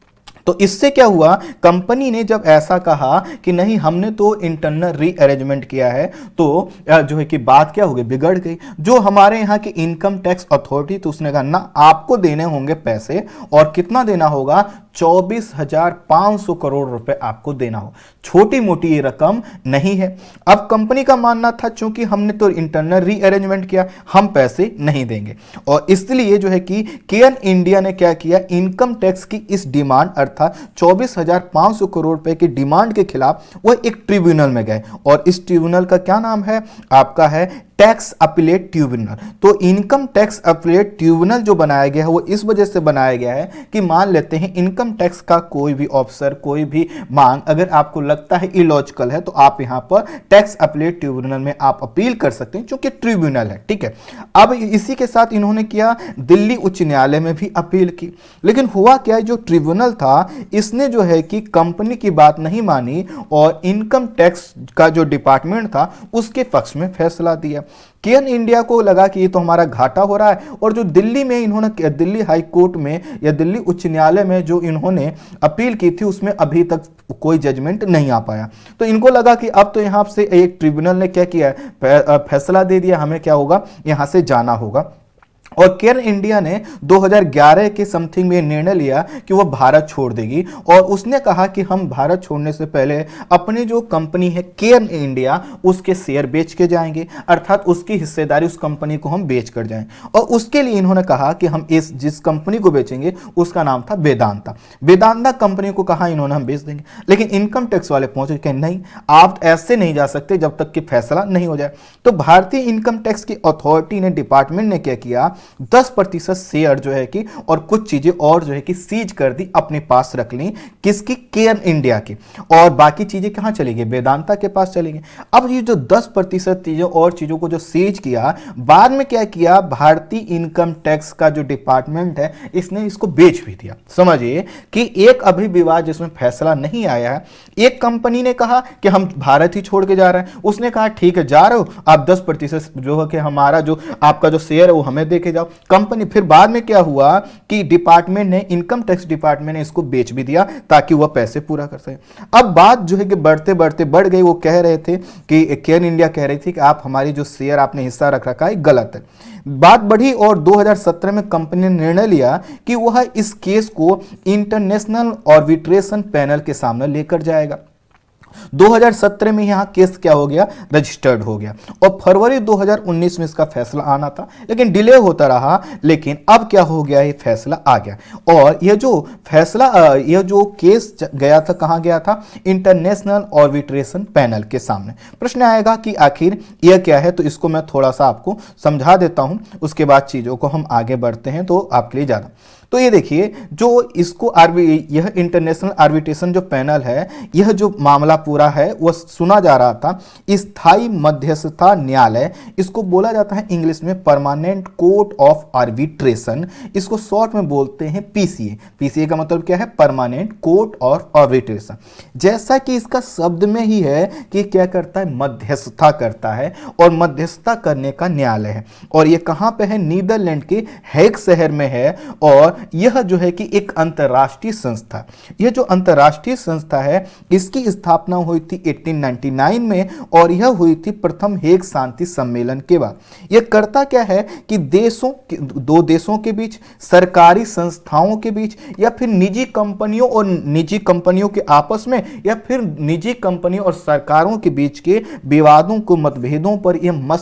तो इससे क्या हुआ, कंपनी ने जब ऐसा कहा कि नहीं, हमने तो इंटरनल रीअरेंजमेंट किया है, तो जो है कि बात क्या हो गई, बिगड़ गई। जो हमारे यहाँ की इनकम टैक्स अथॉरिटी, तो उसने कहा ना, आपको देने होंगे पैसे, और कितना देना होगा, 24,500 करोड़ रुपए आपको देना हो। छोटी मोटी ये रकम नहीं है। अब कंपनी का मानना था चूंकि हमने तो इंटरनल रीअरेंजमेंट किया, हम पैसे नहीं देंगे, और इसलिए जो है कि केएन इंडिया ने क्या किया, इनकम टैक्स की इस डिमांड अर्थात 24,500 करोड़ रुपए की डिमांड के खिलाफ वह एक ट्रिब्यूनल में गए, और इस ट्रिब्यूनल का क्या नाम है, आपका है टैक्स अपीलेट ट्रिब्यूनल। तो इनकम टैक्स अपीलेट ट्रिब्यूनल जो बनाया गया है वो इस वजह से बनाया गया है कि मान लेते हैं इनकम टैक्स का कोई भी ऑफिसर, कोई भी मांग अगर आपको लगता है इलॉजिकल है, तो आप यहां पर टैक्स अपीलेट ट्रिब्यूनल में आप अपील कर सकते हैं, क्योंकि ट्रिब्यूनल है, ठीक है। अब इसी के साथ इन्होंने किया, दिल्ली उच्च न्यायालय में भी अपील की, लेकिन हुआ क्या, जो ट्रिब्यूनल था इसने जो है कि कंपनी की बात नहीं मानी और इनकम टैक्स का जो डिपार्टमेंट था उसके पक्ष में फैसला दिया। केएन इंडिया को लगा कि ये तो हमारा घाटा हो रहा है, और जो दिल्ली में इन्होंने, दिल्ली हाई कोर्ट में या दिल्ली उच्च न्यायालय में जो इन्होंने अपील की थी, उसमें अभी तक कोई जजमेंट नहीं आ पाया। तो इनको लगा कि अब तो यहां से एक ट्रिब्यूनल ने क्या किया, फैसला दे दिया, हमें क्या होगा, यहां से जाना होगा। और केएन इंडिया ने 2011 के समथिंग में निर्णय लिया कि वह भारत छोड़ देगी, और उसने कहा कि हम भारत छोड़ने से पहले अपनी जो कंपनी है केएन इंडिया, उसके शेयर बेच के जाएंगे, अर्थात उसकी हिस्सेदारी उस कंपनी को हम बेच कर जाएं। और उसके लिए इन्होंने कहा कि हम जिस कंपनी को बेचेंगे उसका नाम था वेदांता। वेदांता कंपनी को कहा इन्होंने हम बेच देंगे, लेकिन इनकम टैक्स वाले पहुंचे कि नहीं, आप ऐसे नहीं जा सकते जब तक कि फैसला नहीं हो जाए। तो भारतीय इनकम टैक्स की अथॉरिटी ने, डिपार्टमेंट ने क्या किया, 10% शेयर जो है कि और कुछ चीजें और जो है कि सीज कर दी, अपने पास रख ली, किसकी, केएन इंडिया की, और बाकी चीजें कहां चली गई, वेदांता के पास चली गई। अब ये जो 10% चीजें और चीजों को जो सीज किया, बाद में क्या किया, भारतीय इनकम टैक्स का जो डिपार्टमेंट है इसने इसको बेच भी दिया। समझिए कि एक अभी विवाद जिसमें फैसला नहीं आया है। एक कंपनी ने कहा कि हम भारत ही छोड़ के जा रहे हैं, उसने कहा ठीक है जा रहे हो आप, 10% जो है कि हमारा जो आपका जो शेयर है वो हमें दे देखे जाओ कंपनी, फिर बाद में क्या हुआ कि डिपार्टमेंट ने, इनकम टैक्स डिपार्टमेंट ने इसको बेच भी दिया ताकि वह पैसे पूरा कर सके। अब बात जो है कि बढ़ते बढ़ते बढ़ गई। वो कह रहे थे कि केयर इंडिया कह रही थी कि आप हमारी जो शेयर आपने हिस्सा रख रखा है गलत है। बात बढ़ी और 2017 में कंपनी ने निर्णय लिया कि वह इस केस को इंटरनेशनल आर्बिट्रेशन पैनल के सामने लेकर जाएगा। 2017 में यहां केस क्या हो गया, रजिस्टर्ड हो गया और फरवरी 2019 में इसका फैसला आना था, लेकिन डिले होता रहा। लेकिन अब क्या हो गया, ये फैसला आ गया और यह जो फैसला, यह जो केस गया था, कहां गया था, इंटरनेशनल आर्बिट्रेशन पैनल के सामने। प्रश्न आएगा कि आखिर यह क्या है, तो इसको मैं थोड़ा सा आपको समझा देता हूं, उसके बाद चीजों को हम आगे बढ़ते हैं तो आपके लिए ज्यादा। तो ये देखिए, जो इसको यह इंटरनेशनल आर्बिट्रेशन जो पैनल है, यह जो मामला पूरा है वह सुना जा रहा था स्थायी मध्यस्थता न्यायालय, इसको बोला जाता है इंग्लिश में परमानेंट कोर्ट ऑफ आर्बिट्रेशन, इसको शॉर्ट में बोलते हैं पीसीए। पीसीए का मतलब क्या है, परमानेंट कोर्ट ऑफ आर्बिट्रेशन। जैसा कि इसका शब्द में ही है कि क्या करता है, मध्यस्थता करता है और मध्यस्थता करने का न्यायालय है। और यह कहां पे है, नीदरलैंड के हेग शहर में है। और यह जो है कि एक अंतरराष्ट्रीय संस्था, यह जो अंतरराष्ट्रीय संस्था है, इसकी स्थापना हुई थी 1899 में और यह हुई थी प्रथम हेग शांति सम्मेलन के बाद। यह करता क्या है कि दो देशों के बीच, सरकारी संस्थाओं के बीच, या फिर निजी कंपनियों और निजी कंपनियों के आपस में, या फिर निजी कंपनियों और सरकारों के बीच के विवादों को, मतभेदों पर यह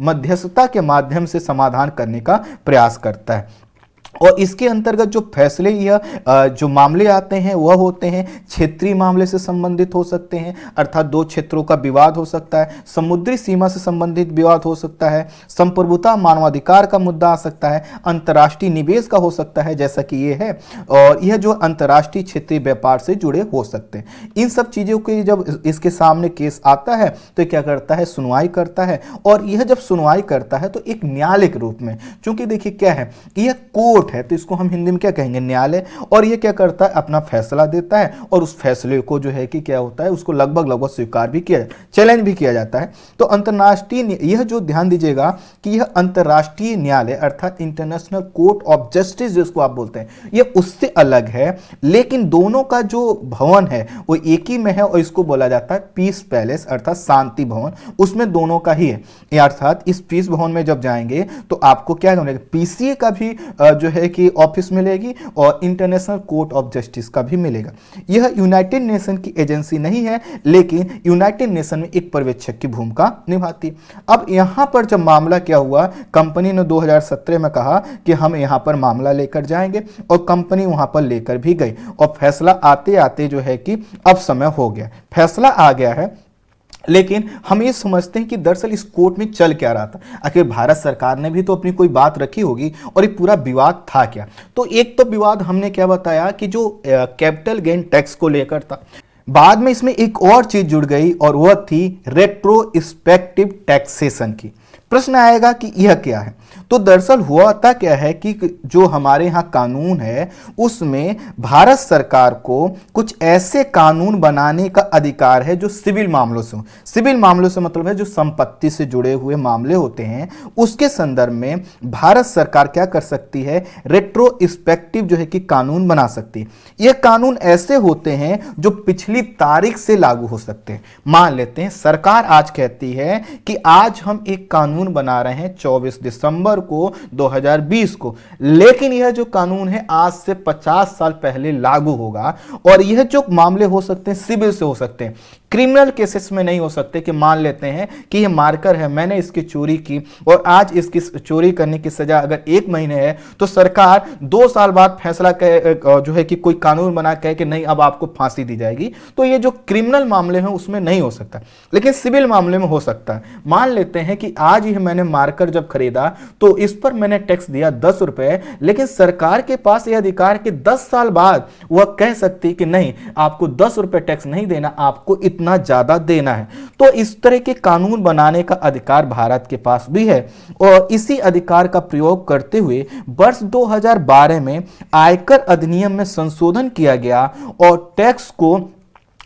मध्यस्थता के माध्यम से समाधान करने का प्रयास करता है। और इसके अंतर्गत जो फैसले या जो मामले आते हैं वह होते हैं क्षेत्रीय मामले से संबंधित हो सकते हैं, अर्थात दो क्षेत्रों का विवाद हो सकता है, समुद्री सीमा से संबंधित विवाद हो सकता है, संप्रभुता मानवाधिकार का मुद्दा आ सकता है, अंतर्राष्ट्रीय निवेश का हो सकता है जैसा कि ये है, और यह जो अंतर्राष्ट्रीय क्षेत्रीय व्यापार से जुड़े हो सकते हैं। इन सब चीज़ों के जब इसके सामने केस आता है तो क्या करता है, सुनवाई करता है। और यह जब सुनवाई करता है तो एक न्यायालय के रूप में, क्योंकि देखिए क्या है, यह कोर्ट है तो इसको हम हिंदी में क्या कहेंगे, न्यायालय। और ये क्या करता है, अपना फैसला देता है और उस फैसले को जो है कि क्या होता है, उसको लगभग स्वीकार भी किया, चैलेंज भी किया जाता है। तो अंतरराष्ट्रीय, यह जो ध्यान दीजिएगा कि यह अंतरराष्ट्रीय न्यायालय अर्थात इंटरनेशनल कोर्ट ऑफ जस्टिस जिसको आप बोलते हैं, यह उससे अलग है। लेकिन दोनों का जो भवन है वो एक ही में है और इसको बोला जाता है पीस पैलेस अर्थात शांति भवन, उसमें दोनों का ही है। अर्थात इस पीस भवन में जब जाएंगे तो आपको क्या मिलेगा, पीसीए का भी जो है कि ऑफिस मिलेगी और इंटरनेशनल कोर्ट ऑफ जस्टिस का भी मिलेगा। यह यूनाइटेड नेशन की एजेंसी नहीं है, लेकिन यूनाइटेड नेशन में एक पर्यवेक्षक की भूमिका निभाती। अब यहां पर जब मामला क्या हुआ, कंपनी ने 2017 में कहा कि हम यहां पर मामला लेकर जाएंगे और कंपनी वहां पर लेकर भी गई और फैसला आते आते जो है कि अब समय हो गया, फैसला आ गया है। लेकिन हम ये समझते हैं कि दरअसल इस कोर्ट में चल क्या रहा था, आखिर भारत सरकार ने भी तो अपनी कोई बात रखी होगी और ये पूरा विवाद था क्या। तो एक तो विवाद हमने क्या बताया कि जो कैपिटल गेन टैक्स को लेकर था, बाद में इसमें एक और चीज जुड़ गई और वह थी रेट्रोस्पेक्टिव टैक्सेशन की। प्रश्न आएगा कि यह क्या है, तो दरअसल हुआ था क्या है कि जो हमारे यहाँ कानून है उसमें भारत सरकार को कुछ ऐसे कानून बनाने का अधिकार है जो सिविल मामलों से, सिविल मामलों से मतलब है जो संपत्ति से जुड़े हुए मामले होते हैं, उसके संदर्भ में भारत सरकार क्या कर सकती है, रेट्रोस्पेक्टिव जो है कि कानून बना सकती है। यह कानून ऐसे होते हैं जो पिछली तारीख से लागू हो सकते हैं। मान लेते हैं सरकार आज कहती है कि आज हम एक कानून बना रहे हैं 24 दिसंबर को 2020 को, लेकिन यह जो कानून है आज से 50 साल पहले लागू होगा और यह जो मामले हो सकते हैं सिविल से हो सकते हैं, क्रिमिनल केसेस में नहीं हो सकते। कि मान लेते हैं कि यह मार्कर है, मैंने इसकी चोरी की और आज इसकी चोरी करने की सजा अगर 1 महीने है तो सरकार 2 साल बाद फैसला जो है कि कोई कानून बना कहे कि नहीं अब आपको फांसी दी जाएगी। तो ये जो क्रिमिनल मामले हैं उसमें नहीं हो सकता, लेकिन सिविल मामले में हो सकता है। मान लेते हैं कि आज ही मैंने मार्कर जब खरीदा तो इस पर मैंने टैक्स दिया 10 रुपए, लेकिन सरकार के पास यह अधिकार कि 10 साल बाद वह कह सकती कि नहीं आपको 10 रुपए टैक्स नहीं देना, आपको इतना ज्यादा देना है। तो इस तरह के कानून बनाने का अधिकार भारत के पास भी है और इसी अधिकार का प्रयोग करते हुए वर्ष 2012 में आयकर अधिनियम में संशोधन किया गया और टैक्स को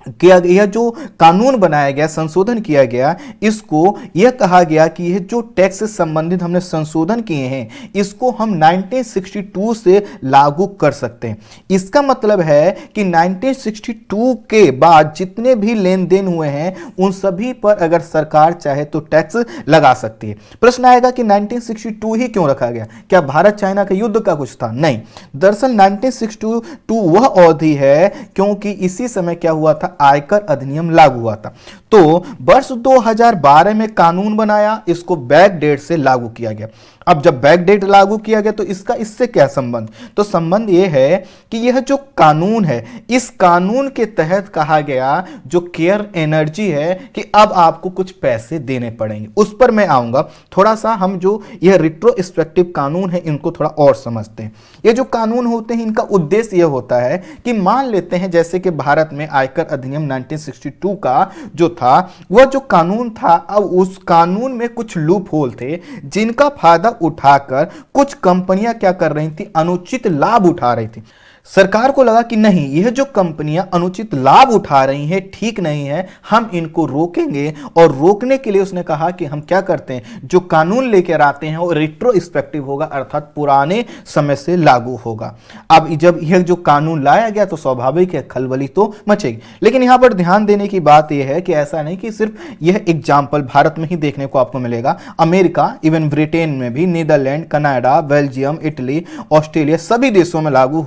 किया गया, यह जो कानून बनाया गया, संशोधन किया गया, इसको यह कहा गया कि यह जो टैक्स से संबंधित हमने संशोधन किए हैं इसको हम 1962 से लागू कर सकते हैं। इसका मतलब है कि 1962 के बाद जितने भी लेन देन हुए हैं उन सभी पर अगर सरकार चाहे तो टैक्स लगा सकती है। प्रश्न आएगा कि 1962 ही क्यों रखा गया? क्या भारत चाइना के युद्ध का कुछ था? नहीं, दरअसल 1962 वह अवधि है क्योंकि इसी समय क्या हुआ था, आयकर अधिनियम लागू हुआ था। तो वर्ष 2012 में कानून बनाया, इसको बैक डेट से लागू किया गया। अब जब बैक डेट लागू किया गया तो इसका इससे क्या संबंध? तो संबंध यह है कि यह जो कानून है, इस कानून के तहत कहा गया जो केयर एनर्जी है कि अब आपको कुछ पैसे देने पड़ेंगे। उस पर मैं आऊंगा। थोड़ा सा हम जो यह रिट्रोस्पेक्टिव कानून है इनको थोड़ा और समझते हैं। ये जो कानून होते हैं इनका उद्देश्य यह होता है कि मान लेते हैं जैसे कि भारत में आयकर अधिनियम 1962 का जो था वह जो कानून था, अब उस कानून में कुछ लूप होल थे जिनका फायदा उठाकर कुछ कंपनियां क्या कर रही थी, अनुचित लाभ उठा रही थी। सरकार को लगा कि नहीं, यह जो कंपनियां अनुचित लाभ उठा रही हैं ठीक नहीं है, हम इनको रोकेंगे। और रोकने के लिए उसने कहा कि हम क्या करते हैं, जो कानून लेकर आते हैं वो रिट्रोस्पेक्टिव होगा, अर्थात पुराने समय से लागू होगा। अब जब यह जो कानून लाया गया तो स्वाभाविक है खलबली तो मचेगी। लेकिन यहां पर ध्यान देने की बात यह है कि ऐसा नहीं कि सिर्फ यह एग्जाम्पल भारत में ही देखने को आपको मिलेगा। अमेरिका, इवन ब्रिटेन में भी, Netherlands, Canada, Belgium, Italy, Australia सभी देशों में लागू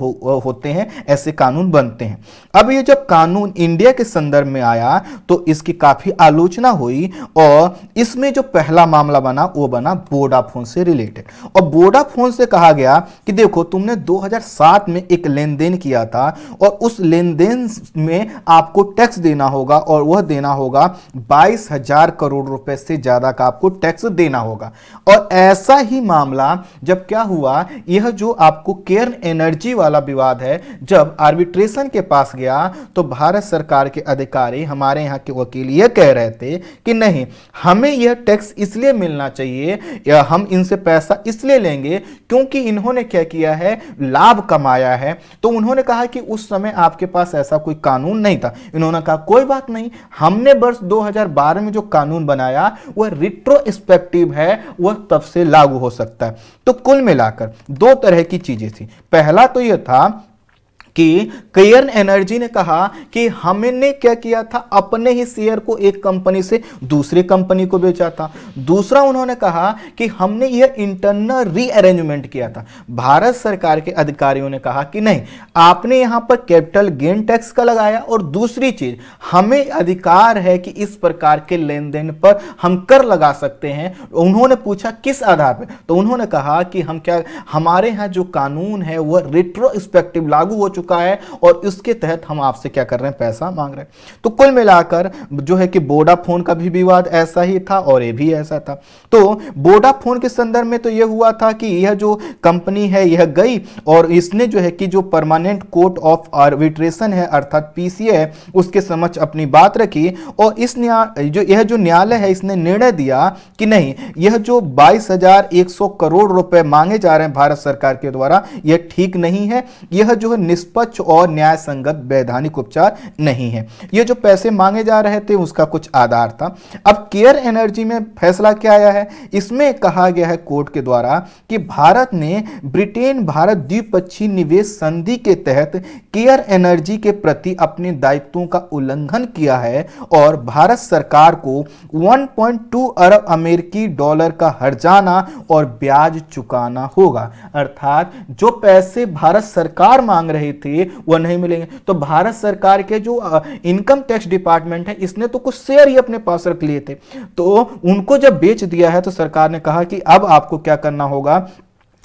होते हैं, ऐसे कानून बनते हैं। अब ये जब कानून इंडिया के संदर्भ में आया तो इसकी काफी आलोचना हुई और इसमें जो पहला मामला बना वो बना वोडाफोन से रिलेटेड। और वोडाफोन से कहा गया कि देखो तुमने 2007 में एक लेन देन किया था और उस लेन देन में आपको टैक्स देना होगा और वह देना होगा 22,000 करोड़ रुपए से ज्यादा का आपको टैक्स देना होगा। और ऐसा ही मामला जब क्या हुआ, यह जो आपको केयर एनर्जी वाला विवाद है, जब आर्बिट्रेशन के पास गया तो भारत सरकार के अधिकारी, हमारे यहां के वकील यह कह रहे थे कि नहीं, हमें यह टैक्स इसलिए मिलना चाहिए या हम इनसे पैसा इसलिए लेंगे क्योंकि इन्होंने क्या किया है, लाभ कमाया है। तो उन्होंने कहा कि उस समय आपके पास ऐसा कोई कानून नहीं था। इन्होंने कहा कोई बात नहीं, हमने वर्ष 2012 में जो कानून बनाया वह रिट्रोस्पेक्टिव है, वह तब से लागू हो सकता है। तो कुल मिलाकर दो तरह की चीजें थी। पहला तो यह था कि केयर एनर्जी ने कहा कि हमने क्या किया था, अपने ही शेयर को एक कंपनी से दूसरी कंपनी को बेचा था। दूसरा उन्होंने कहा कि हमने यह इंटरनल रीअरेंजमेंट किया था। भारत सरकार के अधिकारियों ने कहा कि नहीं, आपने यहां पर कैपिटल गेन टैक्स का लगाया और दूसरी चीज हमें अधिकार है कि इस प्रकार के लेन देन पर हम कर लगा सकते हैं। उन्होंने पूछा किस आधार पर, तो उन्होंने कहा कि हम क्या, हमारे यहां जो कानून है वह रिट्रोस्पेक्टिव लागू हो चुका है और उसके तहत हम आपसे क्या कर रहे हैं, पैसा मांग रहे हैं। तो कुल मिलाकर जो है कि वोडाफोन का भी विवाद ऐसा ही था और ये भी ऐसा था। तो वोडाफोन के संदर्भ में तो यह हुआ था कि यह जो कंपनी है यह गई और इसने जो है कि जो परमानेंट कोर्ट ऑफ आर्बिट्रेशन है अर्थात पीसीए है उसके समक्ष अपनी बात रखी और इस यह जो न्यायालय है इसने निर्णय दिया कि नहीं, यह जो 22,100 करोड़ रुपए मांगे जा रहे हैं भारत सरकार के द्वारा यह ठीक नहीं है, यह जो है निष्पक्ष और न्याय संगत वैधानिक उपचार नहीं है। ये जो पैसे मांगे जा रहे थे उसका कुछ आधार था। अब केयर एनर्जी में फैसला क्या आया है, इसमें कहा गया है कोर्ट के द्वारा कि भारत ने ब्रिटेन भारत द्विपक्षीय निवेश संधि के तहत केयर एनर्जी के प्रति अपने दायित्वों का उल्लंघन किया है और भारत सरकार को 1.2 अरब अमेरिकी डॉलर का हर्जाना और ब्याज चुकाना होगा। अर्थात जो पैसे भारत सरकार मांग रही थी वह नहीं मिलेंगे। तो भारत सरकार के जो इनकम टैक्स डिपार्टमेंट है इसने तो कुछ शेयर ही अपने पास रख लिए थे, तो उनको जब बेच दिया है तो सरकार ने कहा कि अब आपको क्या करना होगा,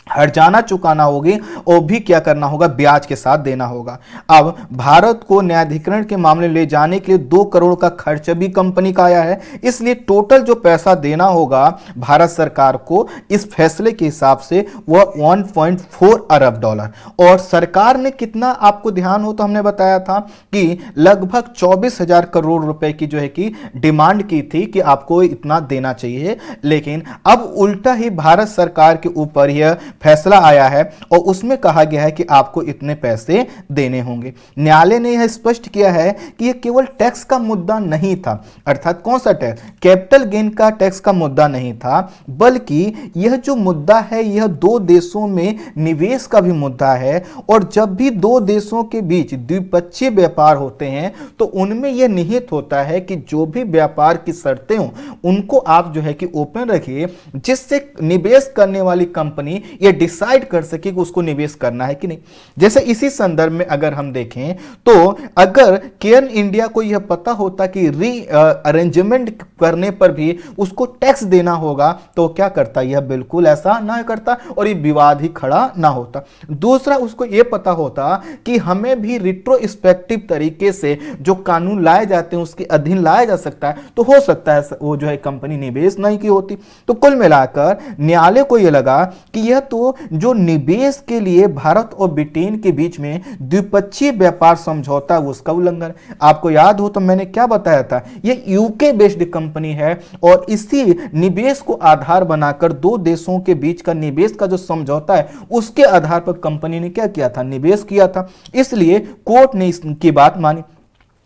हर्जाना चुकाना होगी और भी क्या करना होगा, ब्याज के साथ देना होगा। अब भारत को न्यायाधिकरण के मामले ले जाने के लिए 2 करोड़ का खर्च भी कंपनी का आया है, इसलिए टोटल जो पैसा देना होगा भारत सरकार को इस फैसले के हिसाब से वह 1.4 अरब डॉलर। और सरकार ने कितना, आपको ध्यान हो तो हमने बताया था कि लगभग 24,000 करोड़ रुपए की जो है कि डिमांड की थी कि आपको इतना देना चाहिए। लेकिन अब उल्टा ही भारत सरकार के ऊपर यह फैसला आया है और उसमें कहा गया है कि आपको इतने पैसे देने होंगे। न्यायालय ने यह स्पष्ट किया है कि यह केवल टैक्स का मुद्दा नहीं था, अर्थात कौन सा टैक्स, कैपिटल गेन का टैक्स का मुद्दा नहीं था, बल्कि यह जो मुद्दा है यह दो देशों में निवेश का भी मुद्दा है। और जब भी दो देशों के बीच द्विपक्षीय व्यापार होते हैं तो उनमें यह निहित होता है कि जो भी व्यापार की शर्तें हों उनको आप जो है कि ओपन रखिए, जिससे निवेश करने वाली कंपनी यह डिसाइड कर सके कि उसको निवेश करना है कि नहीं। जैसे इसी संदर्भ में अगर हम देखें तो अगर केयर्न इंडिया को यह पता होता कि री अरेंजमेंट करने पर भी उसको टैक्स देना होगा तो क्या करता, यह बिल्कुल ऐसा ना करता और ये विवाद ही खड़ा ना होता। दूसरा, उसको यह पता होता कि हमें भी रिट्रोस्पेक्टिव तरीके से जो कानून लाए जाते हैं उसके अधीन लाया जा सकता है, तो हो सकता है वो जो है कंपनी निवेश नहीं की होती। तो कुल मिलाकर न्यायालय को यह लगा कि यह तो जो निवेश के लिए भारत और ब्रिटेन के बीच में द्विपक्षीय व्यापार समझौता उसका उल्लंघन। आपको याद हो तो मैंने क्या बताया था, यह यूके बेस्ड कंपनी है और इसी निवेश को आधार बनाकर दो देशों के बीच का निवेश का जो समझौता है उसके आधार पर कंपनी ने क्या किया था, निवेश किया था। इसलिए कोर्ट ने इसकी बात मानी।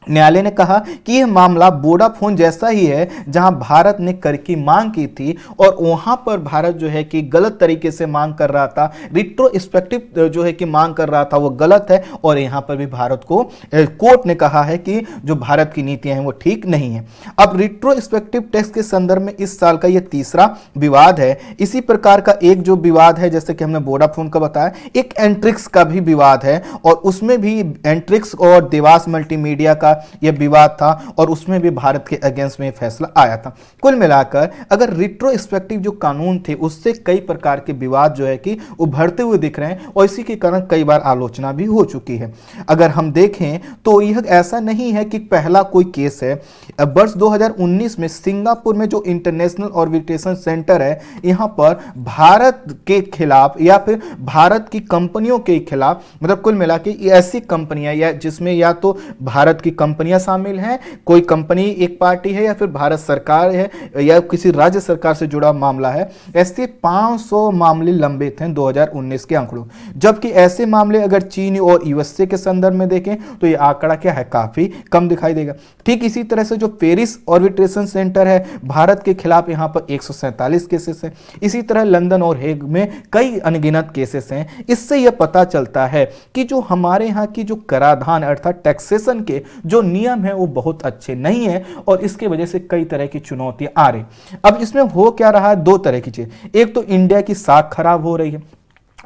न्यायालय ने कहा कि यह मामला वोडाफोन जैसा ही है जहां भारत ने कर की मांग की थी और वहां पर भारत जो है कि गलत तरीके से मांग कर रहा था, रिट्रोस्पेक्टिव जो है कि मांग कर रहा था वो गलत है। और यहां पर भी भारत को कोर्ट ने कहा है कि जो भारत की नीतियां हैं वो ठीक नहीं है। अब रिट्रोस्पेक्टिव टैक्स के संदर्भ में इस साल का यह तीसरा विवाद है। इसी प्रकार का एक जो विवाद है जैसे कि हमने वोडाफोन का बताया, एक एंट्रिक्स का भी विवाद है और उसमें भी एंट्रिक्स और देवास मल्टीमीडिया का यह विवाद था और उसमें भी भारत के अगेंस्ट में फैसला आया था। कुल मिलाकर अगर रिट्रोस्पेक्टिव जो कानून थे उससे कई प्रकार के विवाद जो है कि उभरते हुए दिख रहे हैं और इसी के कारण कई बार आलोचना भी हो चुकी है। अगर हम देखें तो यह ऐसा नहीं है कि पहला कोई केस है। वर्ष 2019 में सिंगापुर में जो इंटरनेशनल आर्बिट्रेशन सेंटर है यहां पर भारत के खिलाफ या फिर भारत की कंपनियों के खिलाफ, मतलब कुल मिला के ऐसी कंपनियां या जिसमें या तो भारत की कंपनियां शामिल हैं, कोई कंपनी एक पार्टी है या फिर भारत सरकार है या किसी राज्य सरकार से जुड़ा मामला है, ऐसे 500 मामले लंबित हैं 2019 के आंकड़ों। जबकि ऐसे मामले अगर चीन और यूएसए के संदर्भ में देखें तो यह आंकड़ा क्या है, काफी कम दिखाई देगा। ठीक इसी तरह से जो पेरिस आर्बिट्रेशन सेंटर है भारत के खिलाफ यहां पर 147 केसेस हैं। इसी तरह लंदन और हेग में कई अनगिनत केसेस हैं। इससे यह पता चलता है कि जो हमारे यहां की जो कराधान अर्थात टैक्सेशन के जो नियम है वो बहुत अच्छे नहीं है और इसके वजह से कई तरह की चुनौतियां आ रही। अब इसमें हो क्या रहा है, दो तरह की चीज, एक तो इंडिया की साख खराब हो रही है,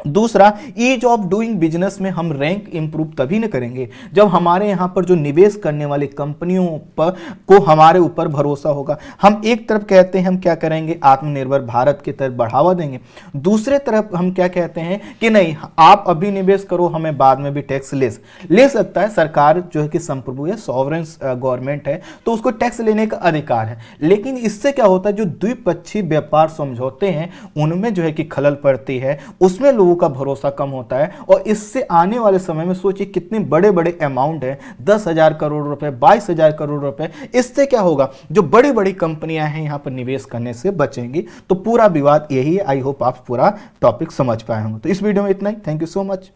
दूसरा ईज ऑफ डूइंग बिजनेस में हम रैंक इंप्रूव तभी न करेंगे जब हमारे यहां पर जो निवेश करने वाली कंपनियों पर को हमारे ऊपर भरोसा होगा। हम एक तरफ कहते हैं हम क्या करेंगे, आत्मनिर्भर भारत की तरफ बढ़ावा देंगे, दूसरे तरफ हम क्या कहते हैं कि नहीं आप अभी निवेश करो, हमें बाद में भी टैक्स ले सकता है। सरकार जो है कि संप्रभु है, सॉवरेन गवर्नमेंट है, तो उसको टैक्स लेने का अधिकार है। लेकिन इससे क्या होता है, जो द्विपक्षीय व्यापार समझौते हैं उनमें जो है कि खलल पड़ती है, उसमें लोगों का भरोसा कम होता है और इससे आने वाले समय में सोचिए कितने बड़े बड़े अमाउंट है, 10,000 करोड़ रुपए, 22,000 करोड़ रुपए। इससे क्या होगा, जो बड़ी बड़ी कंपनियां हैं यहां पर निवेश करने से बचेंगी। तो पूरा विवाद यही है। आई होप आप पूरा टॉपिक समझ पाए होंगे। तो इस वीडियो में इतना ही। Thank you so much.